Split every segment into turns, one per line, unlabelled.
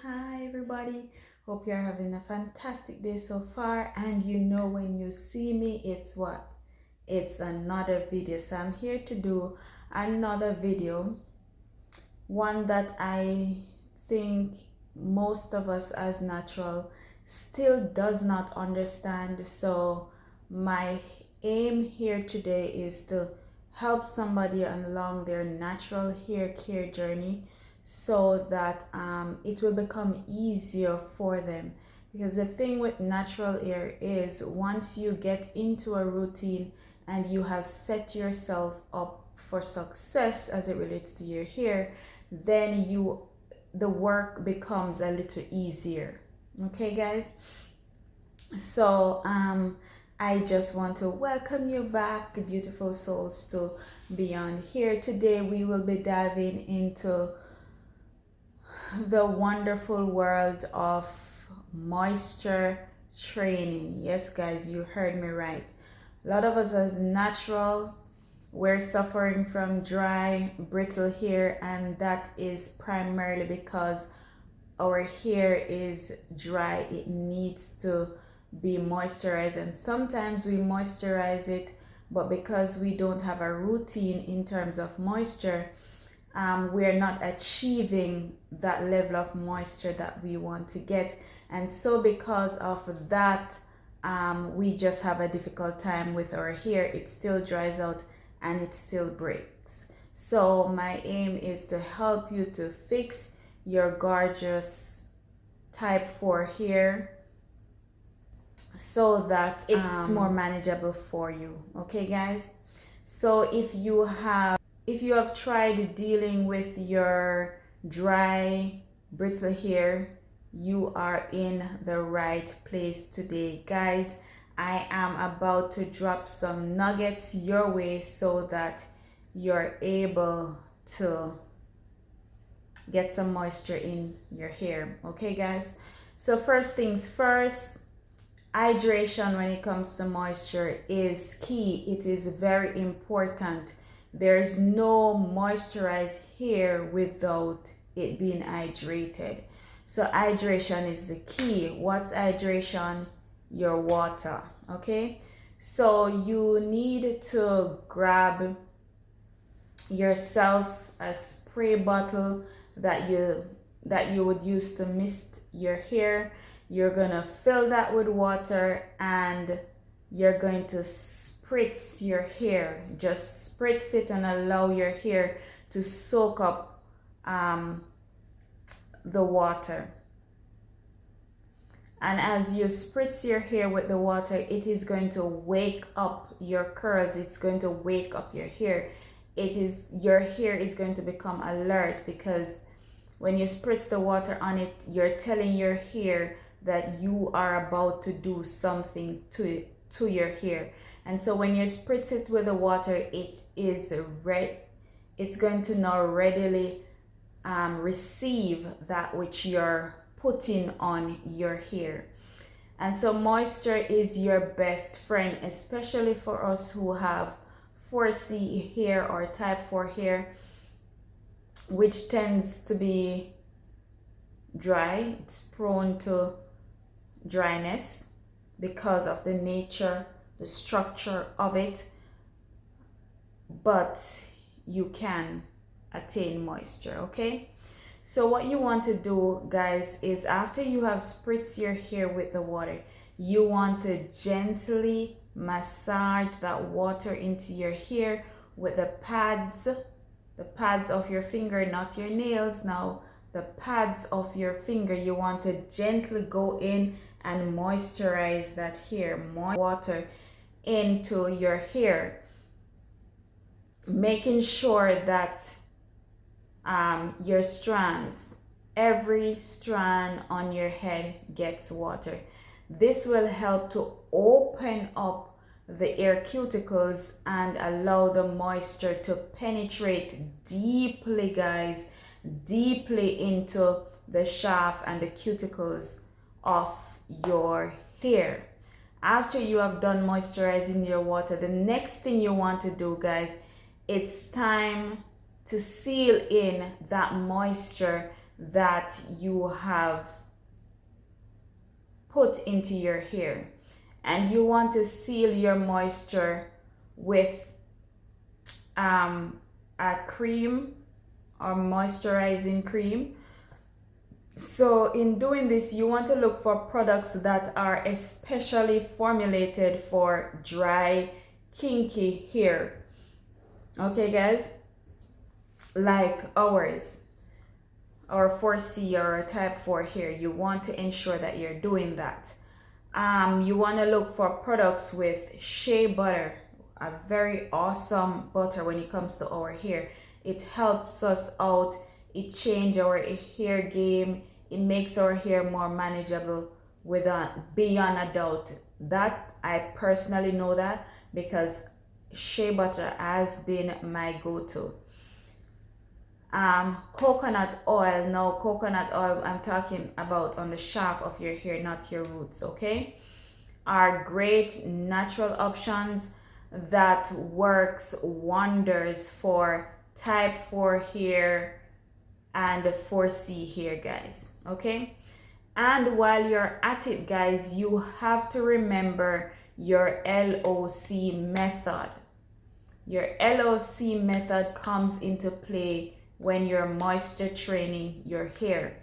Hi everybody, hope you're having a fantastic day so far. And you know, when you see me, it's another video. So I'm here to do another video, one that I think most of us as natural still does not understand. So my aim here today is to help somebody along their natural hair care journey, so that it will become easier for them. Because the thing with natural hair is, once you get into a routine and you have set yourself up for success as it relates to your hair, then the work becomes a little easier. Okay, guys? So I just want to welcome you back, beautiful souls, to Beyond Here. Today we will be diving into the wonderful world of moisture training. Yes, guys, you heard me right. A lot of us as natural, we're suffering from dry, brittle hair, and that is primarily because our hair is dry. It needs to be moisturized, and sometimes we moisturize it, but because we don't have a routine in terms of moisture, we're not achieving that level of moisture that we want to get. And so because of that, we just have a difficult time with our hair. It still dries out and it still breaks. So my aim is to help you to fix your gorgeous type 4 hair so that it's more manageable for you. Okay, guys? So if you have tried dealing with your dry, brittle hair, you are in the right place today, guys. I am about to drop some nuggets your way so that you're able to get some moisture in your hair. Okay, guys? So first things first, hydration when it comes to moisture is key. It is very important. There's no moisturized hair without it being hydrated. So hydration is the key. What's hydration? Your water. Okay, so you need to grab yourself a spray bottle that you would use to mist your hair. You're gonna fill that with water and you're going to spritz your hair. Just spritz it and allow your hair to soak up the water. And as you spritz your hair with the water, it is going to wake up your curls. It's going to wake up your hair. Your hair is going to become alert, because when you spritz the water on it, you're telling your hair that you are about to do something to your hair. And so when you spritz it with the water, it's going to now readily receive that which you're putting on your hair. And so moisture is your best friend, especially for us who have 4C hair or type 4 hair, which tends to be dry. It's prone to dryness because of the nature, the structure of it, but you can attain moisture. Okay, so what you want to do, guys, is after you have spritzed your hair with the water, you want to gently massage that water into your hair with the pads of your finger, not your nails. Now the pads of your finger, you want to gently go in and moisturize that hair, water into your hair, making sure that your strands, every strand on your head gets water. This will help to open up the hair cuticles and allow the moisture to penetrate deeply, guys, deeply into the shaft and the cuticles of your hair. After you have done moisturizing your water, the next thing you want to do, guys, it's time to seal in that moisture that you have put into your hair, and you want to seal your moisture with a cream or moisturizing cream. So in doing this, you want to look for products that are especially formulated for dry, kinky hair. Okay, guys, like ours, or 4C or type 4 hair, you want to ensure that you're doing that. You want to look for products with shea butter, a very awesome butter when it comes to our hair. It helps us out, it changes our hair game, it makes our hair more manageable beyond a doubt. That I personally know that because shea butter has been my go-to. Coconut oil. Now coconut oil, I'm talking about on the shaft of your hair, not your roots, okay, are great natural options that works wonders for type 4 hair and 4C hair, guys. Okay, and while you're at it, guys, you have to remember your LOC method. Your LOC method comes into play when you're moisture training your hair.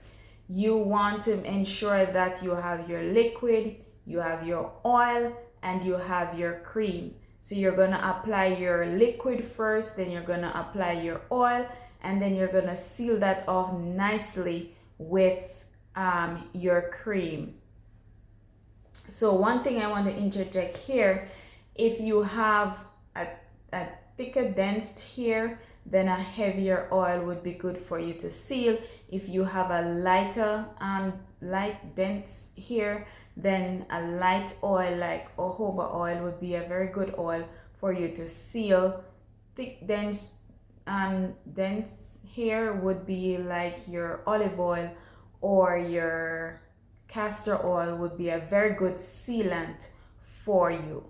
You want to ensure that you have your liquid, you have your oil, and you have your cream. So you're going to apply your liquid first, then you're going to apply your oil, and then you're going to seal that off nicely with your cream. So one thing I want to interject here, if you have a thicker dense hair, then a heavier oil would be good for you to seal. If you have a lighter light dense hair, then a light oil like jojoba oil would be a very good oil for you to seal. Thick dense hair would be like your olive oil or your castor oil would be a very good sealant for you.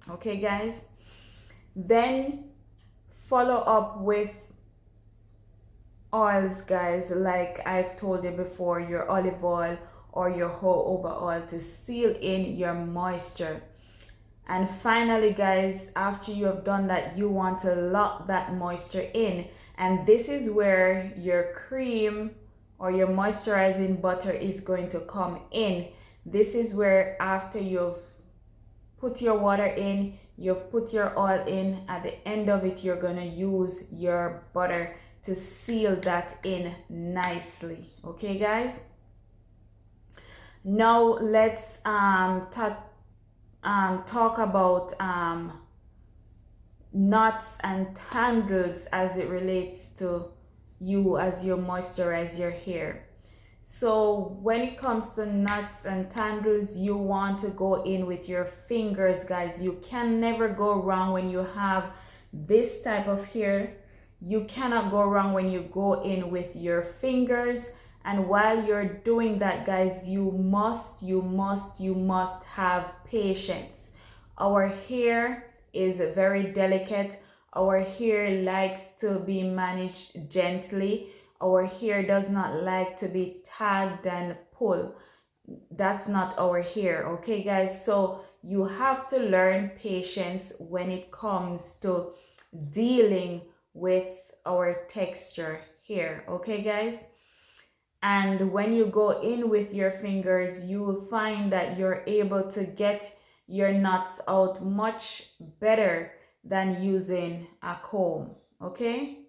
Okay, guys, then follow up with oils, guys, like I've told you before, your olive oil or your jojoba oil to seal in your moisture. And finally, guys, after you have done that, you want to lock that moisture in, and this is where your cream or your moisturizing butter is going to come in. This is where after you've put your water in, you've put your oil in, at the end of it you're going to use your butter to seal that in nicely. Okay, guys, now let's talk about knots and tangles as it relates to you as you moisturize your hair. So when it comes to knots and tangles, you want to go in with your fingers, guys. You can never go wrong when you have this type of hair. You cannot go wrong when you go in with your fingers. And while you're doing that, guys, you must have patience. Our hair is very delicate. Our hair likes to be managed gently. Our hair does not like to be tagged and pulled. That's not our hair, okay, guys? So you have to learn patience when it comes to dealing with our texture here, okay, guys? And when you go in with your fingers, you will find that you're able to get your knots out much better than using a comb, okay?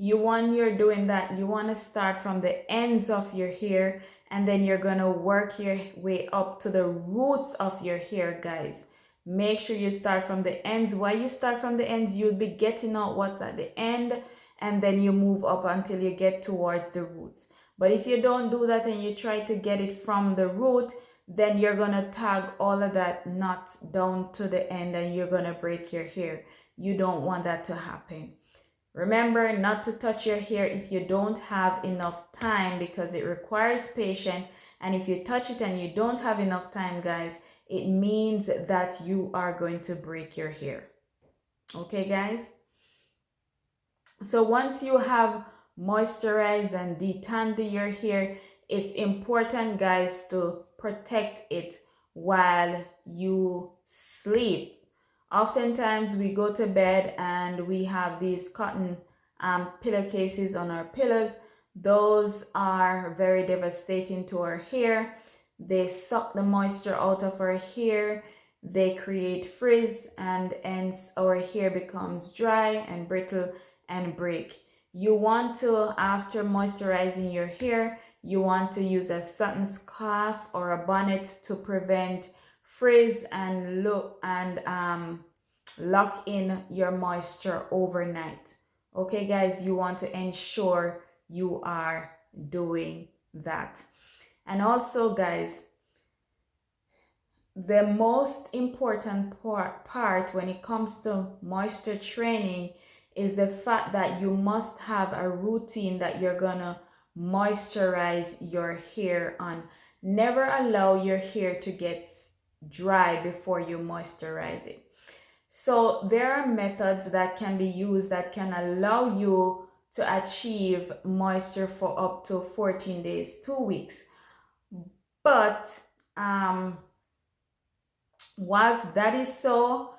When you're doing that, you want to start from the ends of your hair, and then you're going to work your way up to the roots of your hair, guys. Make sure you start from the ends. While you start from the ends, you'll be getting out what's at the end, and then you move up until you get towards the roots. But if you don't do that and you try to get it from the root, then you're going to tag all of that knot down to the end and you're going to break your hair. You don't want that to happen. Remember not to touch your hair if you don't have enough time, because it requires patience. And if you touch it and you don't have enough time, guys, it means that you are going to break your hair. Okay, guys? So once you have moisturize and detangle your hair, it's important, guys, to protect it while you sleep. Oftentimes we go to bed and we have these cotton pillowcases on our pillows. Those are very devastating to our hair. They suck the moisture out of our hair. They create frizz, and hence our hair becomes dry and brittle and break. You want to, after moisturizing your hair, you want to use a satin scarf or a bonnet to prevent frizz and lock in your moisture overnight. Okay, guys, you want to ensure you are doing that. And also, guys, the most important part when it comes to moisture training is the fact that you must have a routine that you're gonna moisturize your hair on. Never allow your hair to get dry before you moisturize it. So there are methods that can be used that can allow you to achieve moisture for up to 14 days, 2 weeks. But whilst that is so,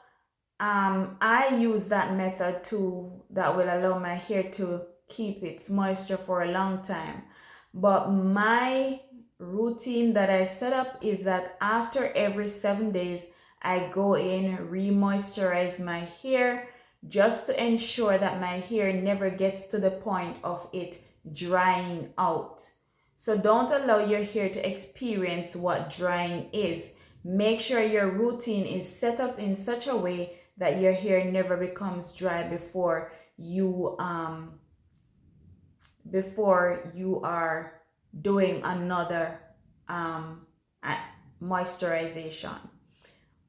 I use that method too, that will allow my hair to keep its moisture for a long time. But my routine that I set up is that after every 7 days, I go in, re-moisturize my hair just to ensure that my hair never gets to the point of it drying out. So don't allow your hair to experience what drying is. Make sure your routine is set up in such a way that your hair never becomes dry before you are doing another moisturization.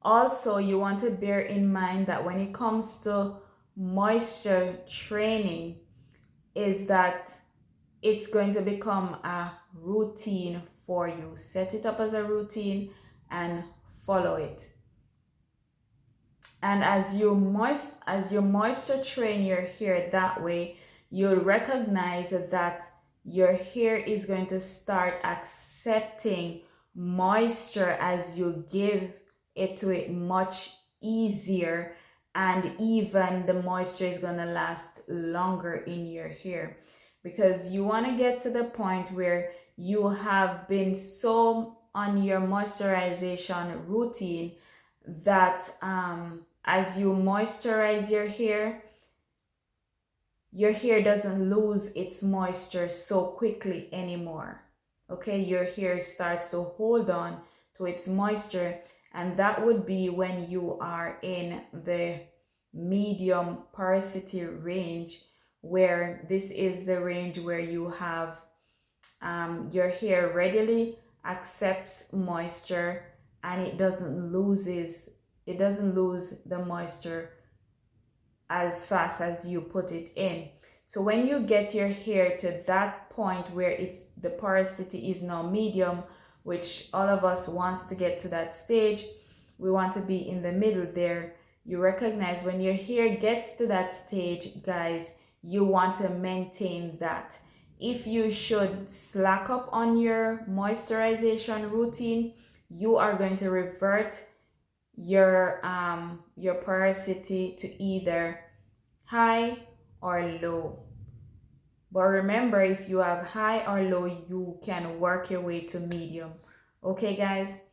Also, you want to bear in mind that when it comes to moisture training, is that it's going to become a routine for you. Set it up as a routine and follow it. And as you moisture train your hair that way, you'll recognize that your hair is going to start accepting moisture as you give it to it much easier, and even the moisture is going to last longer in your hair, because you want to get to the point where you have been so on your moisturization routine that as you moisturize your hair doesn't lose its moisture so quickly anymore. Okay, your hair starts to hold on to its moisture, and that would be when you are in the medium porosity range, where this is the range where you have your hair readily accepts moisture and it doesn't lose the moisture as fast as you put it in. So when you get your hair to that point where the porosity is now medium, which all of us wants to get to that stage, we want to be in the middle there. You recognize when your hair gets to that stage, guys, you want to maintain that. If you should slack up on your moisturization routine, you are going to revert your porosity to either high or low. But remember, if you have high or low, you can work your way to medium. Okay, guys?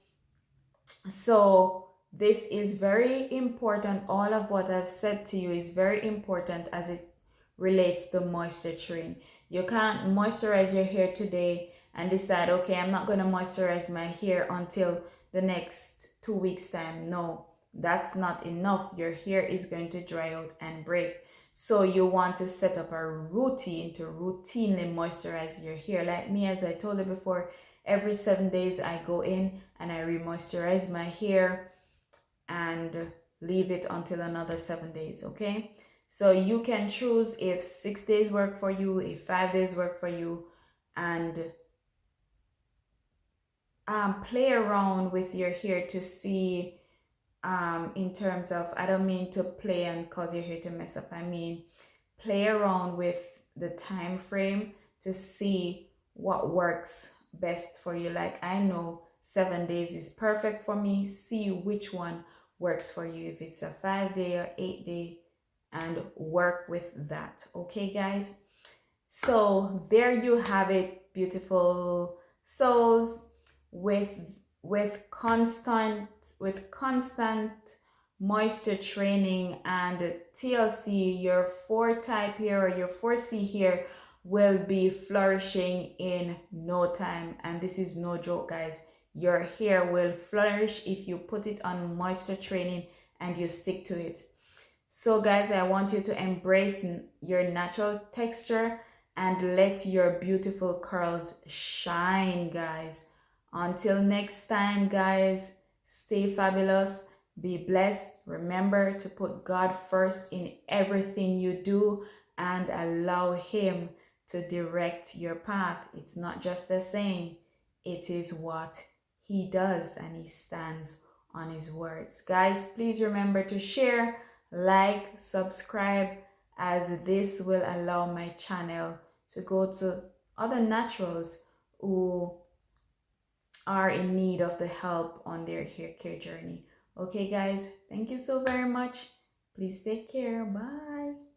So this is very important. All of what I've said to you is very important as it relates to moisture training. You can't moisturize your hair today and decide, okay, I'm not going to moisturize my hair until the next 2 weeks time. No, that's not enough. Your hair is going to dry out and break. So you want to set up a routine to routinely moisturize your hair. Like me, as I told you before, every 7 days I go in and I re-moisturize my hair and leave it until another 7 days, okay? So you can choose if 6 days work for you, if 5 days work for you, and play around with your hair to see in terms of, I don't mean to play and cause your hair to mess up. I mean, play around with the time frame to see what works best for you. Like I know 7 days is perfect for me. See which one works for you. If it's a 5 day or 8 day, and work with that. Okay, guys. So there you have it, beautiful souls. with with constant moisture training and TLC, your 4 type hair or your 4C hair will be flourishing in no time. And this is no joke, guys. Your hair will flourish if you put it on moisture training and you stick to it. So guys, I want you to embrace your natural texture and let your beautiful curls shine, guys. Until next time, guys, stay fabulous, be blessed. Remember to put God first in everything you do and allow Him to direct your path. It's not just a saying, it is what He does, and He stands on His words. Guys, please remember to share, like, subscribe, as this will allow my channel to go to other naturals who are in need of the help on their hair care journey. Okay, guys, thank you so very much. Please take care. Bye.